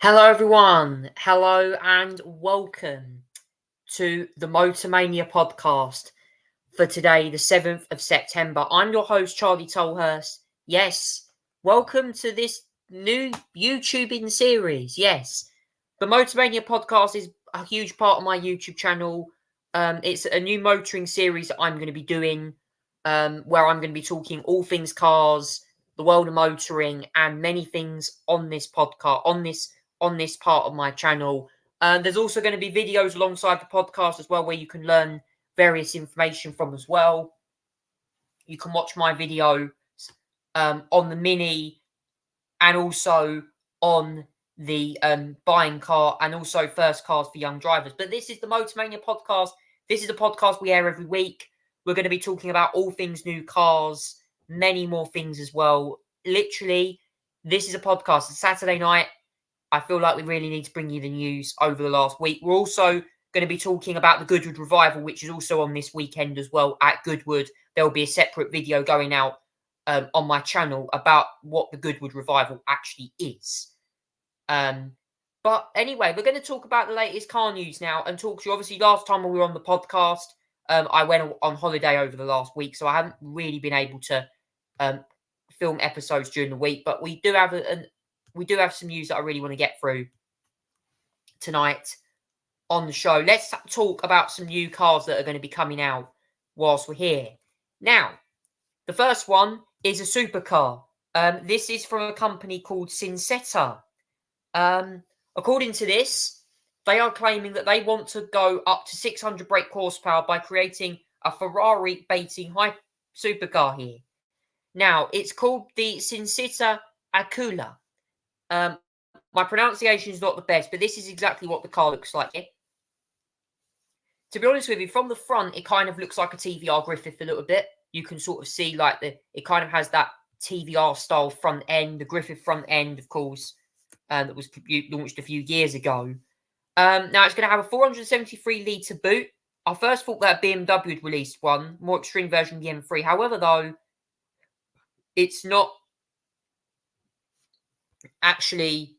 Hello, everyone. Hello, and welcome to the Motormania Podcast for today, the 7th of September. I'm your host, Charlie Tolhurst. Yes, welcome to this new YouTubing series. Yes, the Motormania Podcast is a huge part of my YouTube channel. It's a new motoring series that I'm going to be doing, where I'm going to be talking all things cars, the world of motoring, and many things on this podcast, on this part of my channel. There's also going to be videos alongside the podcast as well, where you can learn various information from as well. You can watch my video on the Mini and also on the buying car and also first cars for young drivers. But this is the Motormania Podcast. This is a podcast we air every week. We're going to be talking about all things new cars, many more things as well. Literally, this is a podcast. It's Saturday night. I feel like we really need to bring you the news over the last week. We're also going to be talking about the Goodwood Revival, which is also on this weekend as well at Goodwood. There will be a separate video going out on my channel about what the Goodwood Revival actually is. But anyway, we're going to talk about the latest car news now and talk to you. Obviously, last time when we were on the podcast, I went on holiday over the last week, so I haven't really been able to film episodes during the week. But we do have some news that I really want to get through tonight on the show. Let's talk about some new cars that are going to be coming out whilst we're here. Now, the first one is a supercar. This is from a company called Sincetta. According to this, they are claiming that they want to go up to 600 brake horsepower by creating a Ferrari baiting high supercar here. Now, it's called the Sincetta Aquila. My pronunciation is not the best, but this is exactly what the car looks like here. To be honest with you, from the front, it kind of looks like a TVR Griffith a little bit. You can sort of see like it kind of has that TVR style front end, the Griffith front end, of course, that was launched a few years ago. Now it's going to have a 473 litre boot. I first thought that BMW had released one, more extreme version of the M3. However, though, it's not actually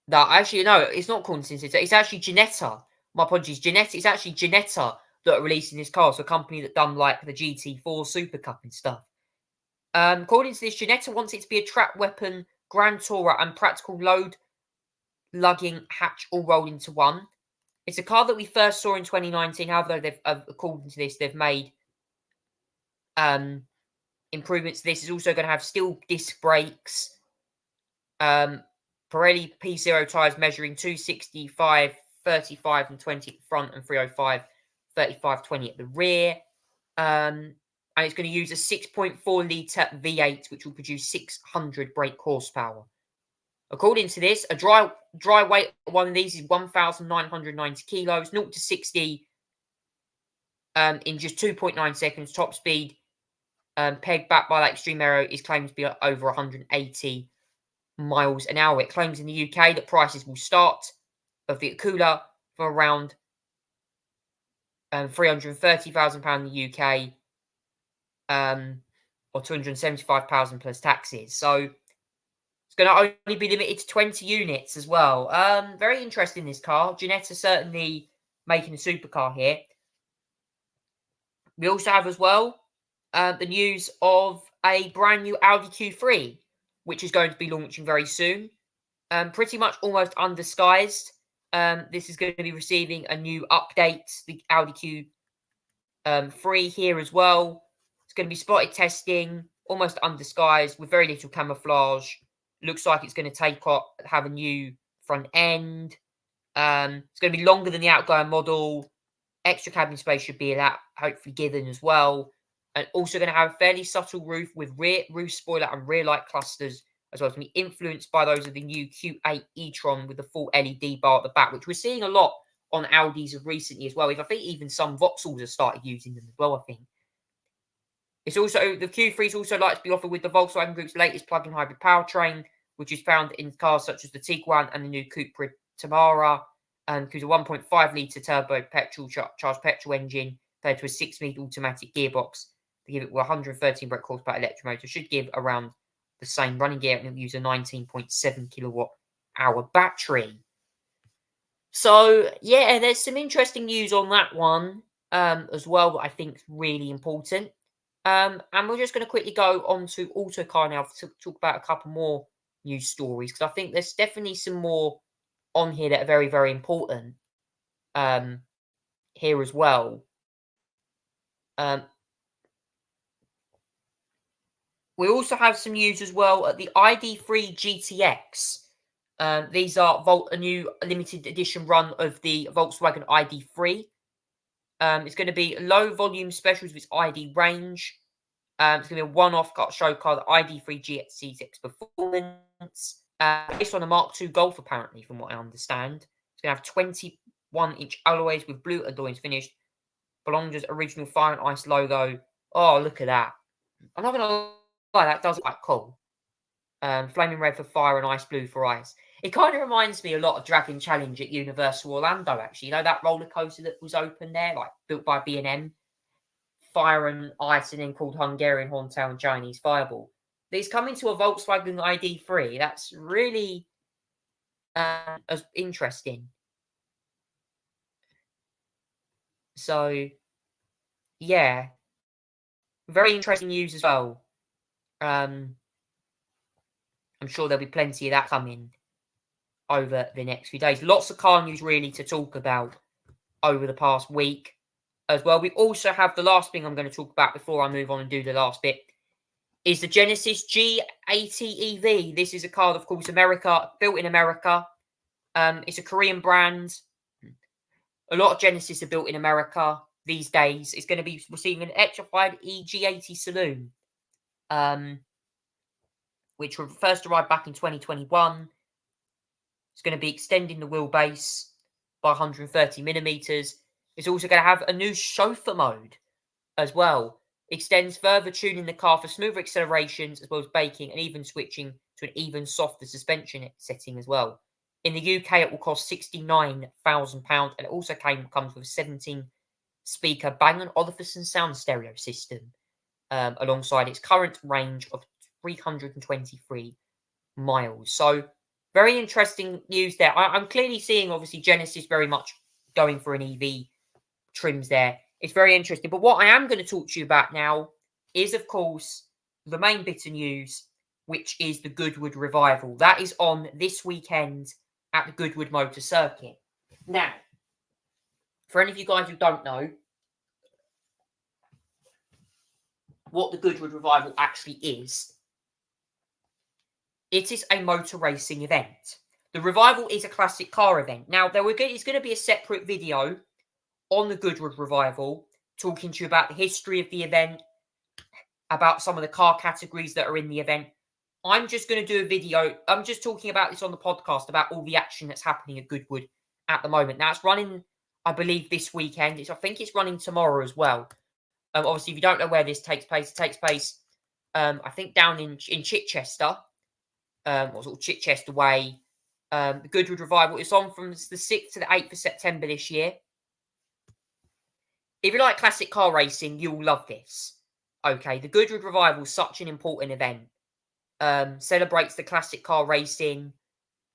that. Actually, no, it's not called Sincetta. It's actually Ginetta. My apologies, Ginetta. It's actually Ginetta that are releasing this car. So a company that done like the GT4 Super Cup and stuff. According to this, Ginetta wants it to be a track weapon, Grand Tourer, and practical load lugging hatch all rolled into one. It's a car that we first saw in 2019. However, they've according to this, they've made improvements to this. It's also going to have steel disc brakes, Pirelli P0 tyres measuring 265, 35 and 20 at the front and 305, 35, 20 at the rear. And it's going to use a 6.4 litre V8, which will produce 600 brake horsepower. According to this, a dry weight of one of these is 1,990 kilos, 0 to 60 in just 2.9 seconds. Top speed, pegged back by that extreme aero, is claimed to be over 180 miles an hour. It claims in the UK that prices will start of the Aquila for around £330,000 in the UK, or £275,000 plus taxes. So it's going to only be limited to 20 units as well. Very interesting, this car. Ginetta certainly making a supercar here. We also have as well the news of a brand new Audi Q3, which is going to be launching very soon. Pretty much almost undisguised. This is going to be receiving a new update, the Audi Q3 here as well. It's going to be spotted testing, almost undisguised, with very little camouflage. Looks like it's going to have a new front end. It's going to be longer than the outgoing model. Extra cabin space should be hopefully given as well. And also going to have a fairly subtle roof with rear roof spoiler and rear light clusters, as well as going to be influenced by those of the new Q8 e-tron with the full LED bar at the back, which we're seeing a lot on Audis of recently as well. I think even some Vauxhalls have started using them as well, I think. It's also, the Q3 is also likely to be offered with the Volkswagen Group's latest plug-in hybrid powertrain, which is found in cars such as the Tiguan and the new Cupra Tamara, who's a 1.5 litre turbo charged petrol engine paired to a 6-speed automatic gearbox to give it 113 brake horsepower electric motor. Should give around the same running gear, and it'll use a 19.7 kilowatt hour battery. So, yeah, there's some interesting news on that one as well that I think is really important. And we're just going to quickly go on to Autocar now to talk about a couple more news stories, because I think there's definitely some more on here that are very, very important here as well. We also have some news as well at the ID3 GTX. These are a new limited edition run of the Volkswagen ID3. It's going to be low volume specials with its ID range. It's going to be a one-off show car, the ID3 GTX Performance, based on a Mark II Golf, apparently, from what I understand. It's going to have 21-inch alloys with blue alloys finished. Bologna's original Fire and Ice logo. Oh, look at that. I'm not going to lie, that does look quite cool. Flaming red for fire and ice blue for ice. It kind of reminds me a lot of Dragon Challenge at Universal Orlando, actually. You know that roller coaster that was open there, like built by B&M? Fire and ice, and then called Hungarian Horntail and Chinese Fireball. It's coming to a Volkswagen ID3. That's really interesting. So, yeah. Very interesting news as well. I'm sure there'll be plenty of that coming over the next few days. Lots of car news really to talk about over the past week as well. We also have the last thing I'm going to talk about before I move on and do the last bit is the Genesis G80 EV. This is a car, of course, built in America. It's a Korean brand. A lot of Genesis are built in America these days. It's going to be receiving an electrified EG80 saloon, which first arrived back in 2021. It's going to be extending the wheelbase by 130 millimeters. It's also going to have a new chauffeur mode as well. Extends further tuning the car for smoother accelerations, as well as braking and even switching to an even softer suspension setting as well. In the UK, it will cost £69,000, and it also comes with a 17-speaker Bang & Olufsen sound stereo system, alongside its current range of 323 miles. So, very interesting news there. I'm clearly seeing, obviously, Genesis very much going for an EV trims there. It's very interesting. But what I am going to talk to you about now is, of course, the main bit of news, which is the Goodwood Revival. That is on this weekend at the Goodwood Motor Circuit. Now, for any of you guys who don't know what the Goodwood Revival actually is, it is a motor racing event. The Revival is a classic car event. Now, it's going to be a separate video on the Goodwood Revival, talking to you about the history of the event, about some of the car categories that are in the event. I'm just going to do a video. I'm just talking about this on the podcast, about all the action that's happening at Goodwood at the moment. Now, it's running, I believe, this weekend. I think it's running tomorrow as well. Obviously, if you don't know where this takes place, it takes place, I think, down in Chichester, or sort of Chichester Way. The Goodwood Revival is on from the 6th to the 8th of September this year. If you like classic car racing, you'll love this. Okay, the Goodwood Revival is such an important event. Celebrates the classic car racing.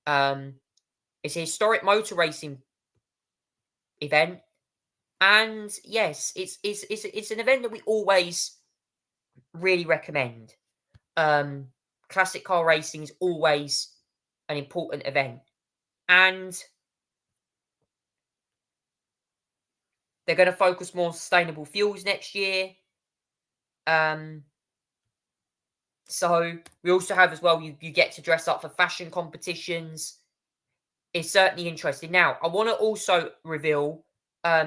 It's a historic motor racing event. And yes, it's an event that we always really recommend. Classic car racing is always an important event. And they're going to focus more on sustainable fuels next year. So we also have as well, you get to dress up for fashion competitions. It's certainly interesting. Now, I want to also reveal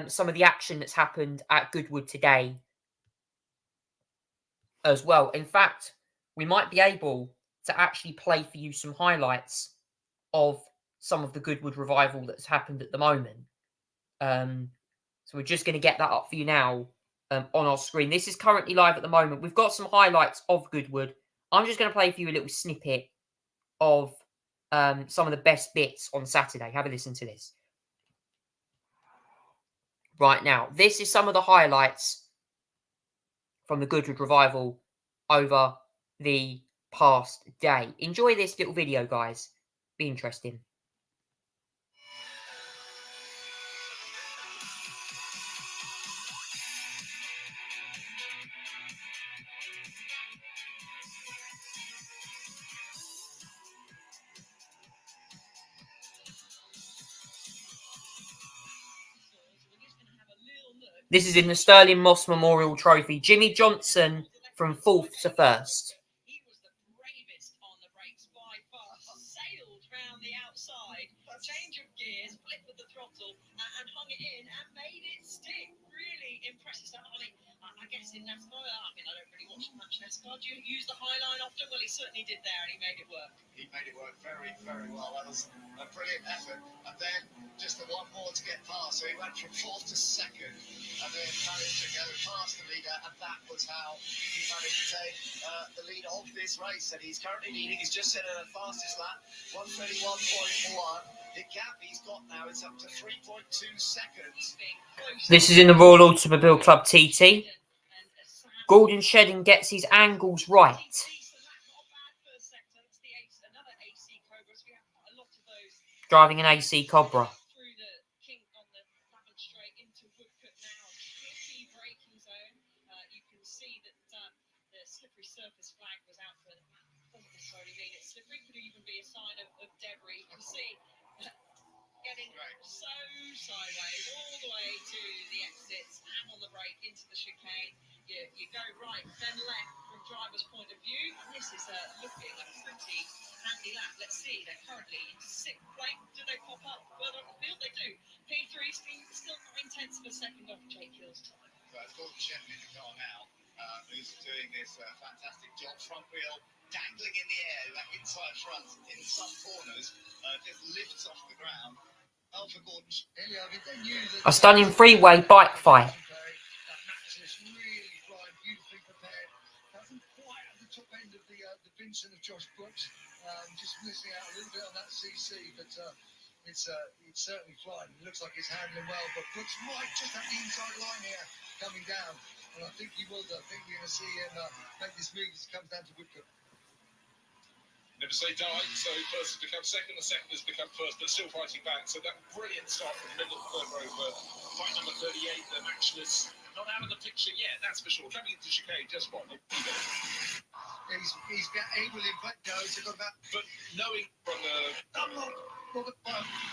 some of the action that's happened at Goodwood today as well. In fact, we might be able to actually play for you some highlights of some of the Goodwood Revival that's happened at the moment. So we're just going to get that up for you now on our screen. This is currently live at the moment. We've got some highlights of Goodwood. I'm just going to play for you a little snippet of some of the best bits on Saturday. Have a listen to this. Right now, this is some of the highlights from the Goodwood Revival over the past day. Enjoy this little video, guys. Be interesting. This is in the Sterling Moss Memorial Trophy. Jimmy Johnson from 4th to 1st. He was the bravest on the brakes by far. Sailed round the outside, change of gears, flipped with the throttle, and hung it in and made it stick. Really impressive stuff. I mean, I guess in NASCAR, I don't really watch much NASCAR. Do you use the high line often? Well, he certainly did there, and he made it work. He made it work very, very well. That was a brilliant effort. And then just the one more to get past. So he went from 4th to 2nd, and then managed to go past the leader, and that was how he managed to take the lead of this race. And he's currently leading. He's just set a fastest lap, 1:31.1. The gap he's got now is up to 3.2 seconds. This is in the Royal Automobile Club TT. Gordon Shedden gets his angles right. Driving an AC Cobra. Through the kink on the Lavin straight into Woodcote now. Tricky braking zone. You can see that the slippery surface flag was out for that. Doesn't necessarily mean it's slippery. Could even be a sign of debris. You can see getting so sideways all the way to the exits and on the brake into the chicane. You go right, then left from driver's point of view. And this is looking a pretty handy lap. Let's see, they're currently in 6th place. Do they pop up further up the field? They do. P3 still 9/10 of a second off Jake Hill's time. So it's Gordon Shedden in the car now, who's doing this fantastic job. Front wheel dangling in the air, that inside front in some corners just lifts off the ground. Alpha Gordon. A stunning freeway bike fight. That match is really flying beautifully prepared. Doesn't quite at the top end of the Vincent of Josh Brooks. Just missing out a little bit on that CC, but it's certainly flying. It looks like it's handling well, but Brooks might just have the inside line here coming down, and I think he will. I think we're going to see him make this move as it comes down to Woodcote. Never say die, so first has become second, the second has become first, but still fighting back. So that brilliant start from the middle of the third row for fight number 38, the matchless. Not out of the picture yet, that's for sure. Coming into chicane, just what? He's got able in back goes. He's got about. But knowing from the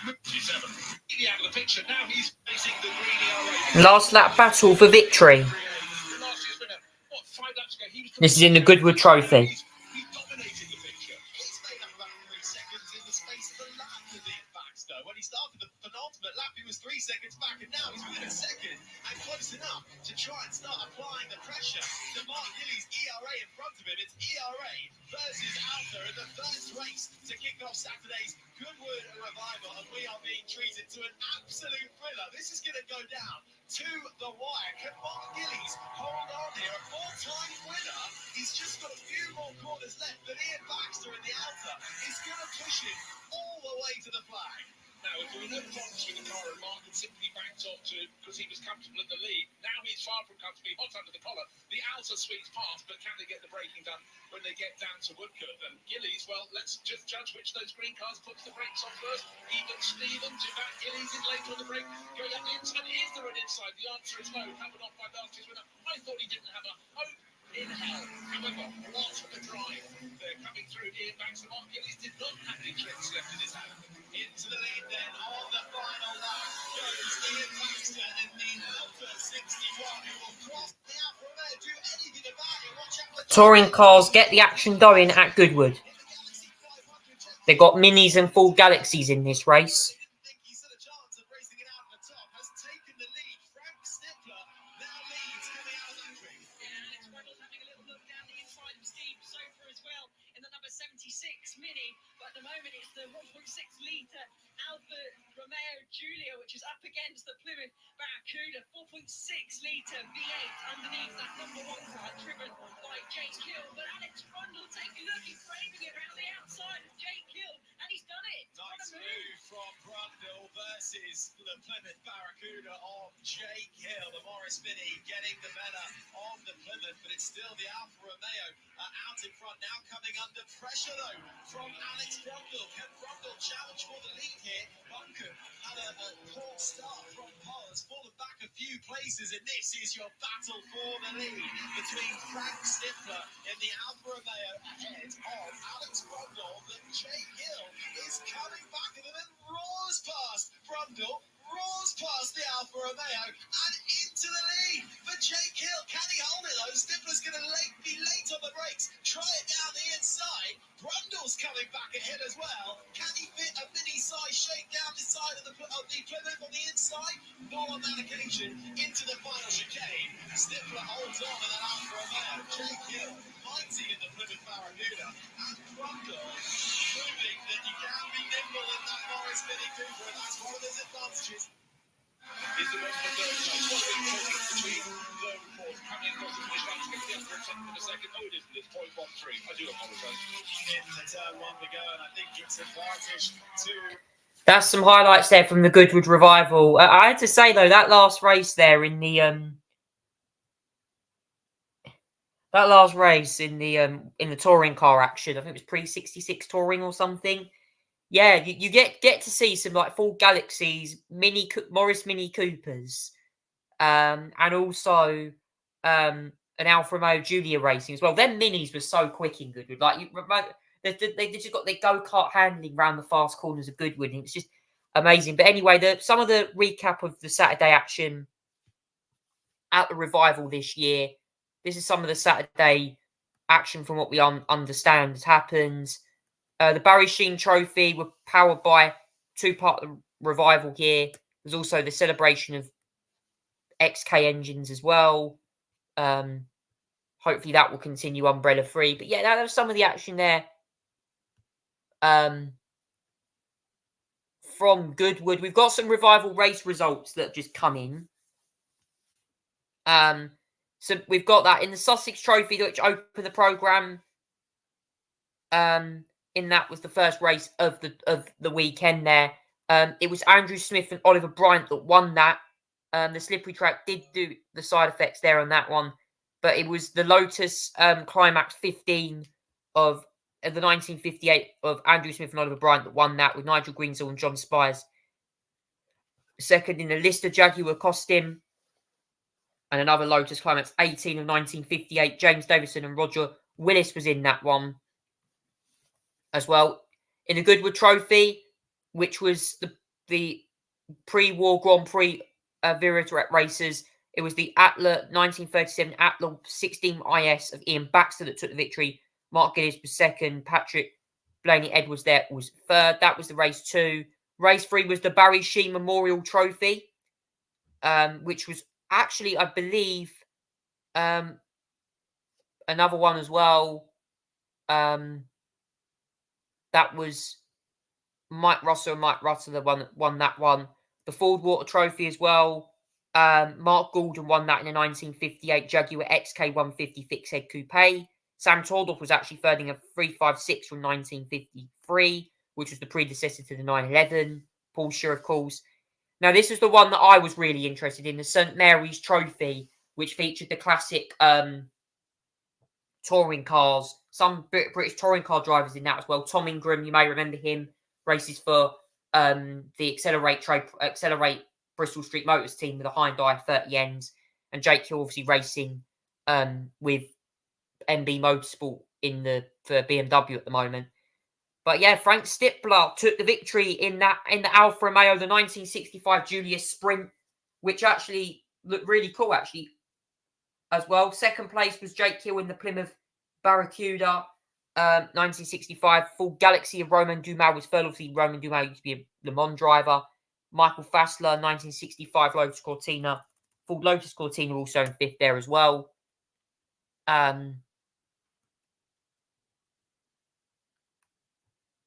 57, really out of the picture. Now he's facing the green ERA. Last lap battle for victory. Last year's winner, 5 laps ago, he was. This is in the Goodwood Trophy. He dominated the picture. He's made up about 3 seconds in the space of a lap with Ian Baxter. When he started the penultimate lap, he was 3 seconds back, and now he's within a second and close enough to try and start applying the pressure to Mark Gillies' ERA in front of him. It's ERA versus Alpha in the first race to kick off Saturday's Goodwood Revival, and we are being treated to an absolute thriller. This is going to go down to the wire. Can Mark Gillies hold on here? A 4-time winner. He's just got a few more corners left, but Ian Baxter in the Alpha is going to push him all the way to the flag. Now, if there were no problems with the car and Mark had simply backed off because he was comfortable in the lead, now he's far from comfortable, hot under the collar. The Alta sweeps past, but can they get the braking done when they get down to Woodcote? And Gillies, well, let's just judge which of those green cars puts the brakes on first. Even Stevens, in fact, Gillies is late on the brake, going up the inside. Is there an inside? The answer is no. Covered off by last year's winner. I thought he didn't have a hope in hell. However, lots of the drive. They're coming through. Ian Baxter, Mark Gillies did not have any tricks left in his hand. Into the lead then on the final lap goes Ian Baxter in the Alpha 61, who will cross the Alfa Romeo, do anything about it. Watch out for Touring cars get the action going at Goodwood. They got minis and full galaxies in this race. didn't think he stood a chance of racing it out of the top. Has taken the lead. Frank Stifler now leads coming out of that ring. Yeah, Alex Reynolds having a little look down the inside of Steve Sofa as well in the number 76 Mini. But at the moment, it's the 1.6 litre Alfa Romeo Giulia, which is up against the Plymouth Barracuda. 4.6 litre V8 underneath that number 1 car, driven by Jake Hill. But Alex Rundle, take a look, he's framing it around the outside of Jake Hill, and he's done it. What Nice a move from Brundle versus the Plymouth Barracuda of Jake Hill. The Morris Mini getting the better of the Plymouth, but it's still the Alfa Romeo out in front. Now coming under pressure though from Alex Brundle. Can Brundle challenge for the lead here? Bunker had a poor start from Paul, has fallen back a few places, and this is your battle for the lead between Frank Stifler in the Alfa Romeo ahead of Alex Brundle. But Jake Hill is coming back and then roars past Brundle, roars past the Alfa Romeo and into to the lead for Jake Hill. Can he hold it though? Stifler's going to be late on the brakes. Try it down the inside. Brundle's coming back ahead as well. Can he fit a mini-size shake down the side of the Plymouth on the inside? Not on that occasion. Into the final chicane. Stifler holds on to that Alfa Romeo. Jake Hill mighty in the Plymouth Barracuda. And Brundle proving that you can be nimble in that Morris Mini Cooper. And that's one of his advantages. Is the one for third place. What a big difference between third and fourth. Coming across the finish line, skipping the other for a tenth of a second. Oh, it isn't. It's 0.13. I do apologise. Into turn one to go, and I think it's advantage to... That's some highlights there from the Goodwood Revival. I had to say though, that last race there in the touring car action, I think it was pre-66 touring or something. Yeah, you get to see some like full Galaxies, Morris Mini Coopers, and also an Alfa Romeo Giulia racing as well. Them minis were so quick in Goodwood. Like they just got their go-kart handling around the fast corners of Goodwood, and it's just amazing. But anyway, some of the recap of the Saturday action at the Revival this year. This is some of the Saturday action from what we understand has happened. The Barry Sheen Trophy were powered by two-part Revival gear. There's also the celebration of XK engines as well. Hopefully that will continue umbrella free. But yeah, that was some of the action there from Goodwood. We've got some Revival race results that have just come in. So we've got that in the Sussex Trophy, which opened the programme. In that was the first race of the weekend there. It was Andrew Smith and Oliver Bryant that won that. The slippery track did do the side effects there on that one. But it was the Lotus Climax 15 of the 1958 of Andrew Smith and Oliver Bryant that won that, with Nigel Greensall and John Spires second in the Lister Jaguar Costim. And another Lotus Climax 18 of 1958. James Davison and Roger Willis was in that one as well. In the Goodwood Trophy, which was the pre-war Grand Prix Viraret races, it was the Atla 1937 Atla 16 IS of Ian Baxter that took the victory. Mark Gillis was second. Patrick Blaney Edwards there was third. That was the race 2. Race 3 was the Barry Sheen Memorial Trophy, which was actually, I believe, another one as well. That was Mike Russell and Mike Rutter, the one that won that one. The Ford Water Trophy as well. Mark Goulden won that in the 1958 Jaguar XK150 fixed head coupe. Sam Tordorf was actually third in a 356 from 1953, which was the predecessor to the 911 Porsche, of course. Now, this was the one that I was really interested in, the St. Mary's Trophy, which featured the classic touring cars. Some British touring car drivers in that as well. Tom Ingram, you may remember him, races for the Accelerate Bristol Street Motors team with a Hyundai 30 ends. And Jake Hill obviously racing with MB Motorsport for BMW at the moment. But yeah, Frank Stippler took the victory in the Alfa Romeo, the 1965 Julius Sprint, which actually looked really cool actually as well. Second place was Jake Hill in the Plymouth Barracuda, 1965. Full Galaxy of Romain Dumas was third. Obviously, Romain Dumas used to be a Le Mans driver. Michael Fassler, 1965 Lotus Cortina. Full Lotus Cortina also in fifth there as well.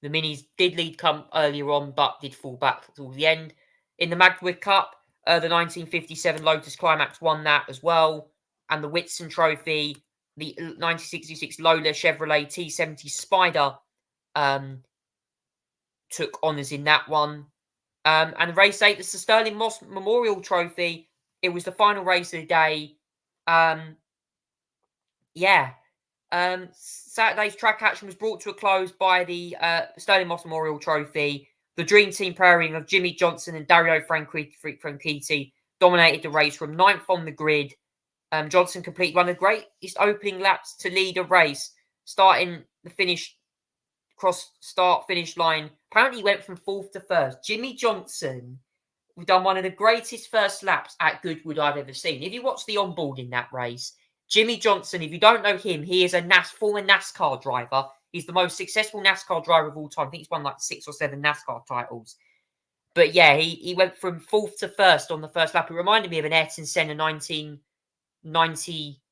The Minis did lead come earlier on, but did fall back towards the end. In the Magwitch Cup, the 1957 Lotus Climax won that as well. And the Whitson Trophy, the 1966 Lola Chevrolet T70 Spider took honours in that one. And race 8, the Sir Sterling Moss Memorial Trophy, it was the final race of the day. Saturday's track action was brought to a close by the Sterling Moss Memorial Trophy. The Dream Team pairing of Jimmy Johnson and Dario Franchitti dominated the race from 9th on the grid. Johnson completed one of the greatest opening laps to lead a race, starting the finish, cross start finish line. Apparently he went from 4th to 1st. Jimmy Johnson we've done one of the greatest first laps at Goodwood I've ever seen. If you watch the onboard in that race, Jimmy Johnson, if you don't know him, he is a former NASCAR driver. He's the most successful NASCAR driver of all time. I think he's won like 6 or 7 NASCAR titles. But yeah, he went from 4th to 1st on the first lap. It reminded me of an Ayrton Senna 1990,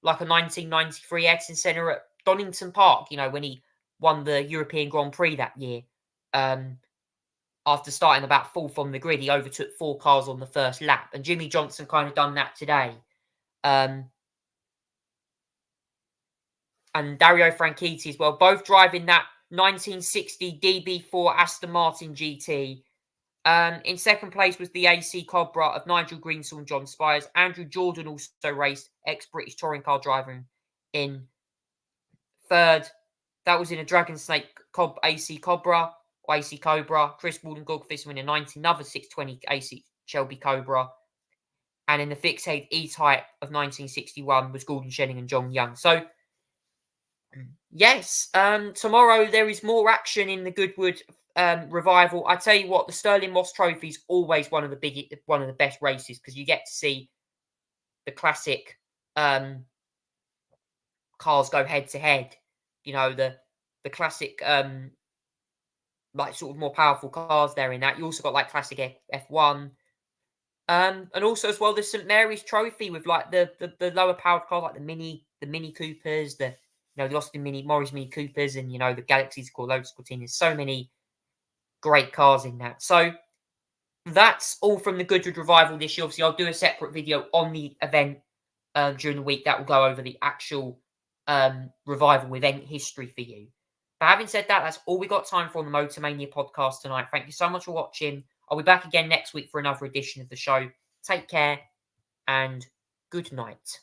like a 1993 Ayrton Senna at Donington Park, when he won the European Grand Prix that year. After starting about 4th on the grid, he overtook 4 cars on the first lap. And Jimmy Johnson kind of done that today. And Dario Franchitti as well, both driving that 1960 DB4 Aston Martin GT. In second place was the AC Cobra of Nigel Greensall and John Spires. Andrew Jordan also raced, ex-British touring car driver, in third. That was in a Dragon Snake AC Cobra, or AC Cobra. Chris Walden Gogfist winning 19, another 620 AC Shelby Cobra. And in the fixed head E-Type of 1961 was Gordon Shenning and John Young. So, yes, tomorrow there is more action in the Goodwood revival. I tell you what, the Sterling Moss Trophy is always one of the best races because you get to see the classic cars go head to head. The classic like sort of more powerful cars there in that. You also got like classic F1. And also as well the St Mary's Trophy with like the lower powered cars like the Mini Coopers, the Austin Morris Mini Coopers, and the Galaxies, Lotus Cortinas. So many great cars in that. So that's all from the Goodwood Revival this year. Obviously, I'll do a separate video on the event during the week that will go over the actual revival event history for you. But having said that, that's all we got time for on the Motormania podcast tonight. Thank you so much for watching. I'll be back again next week for another edition of the show. Take care and good night.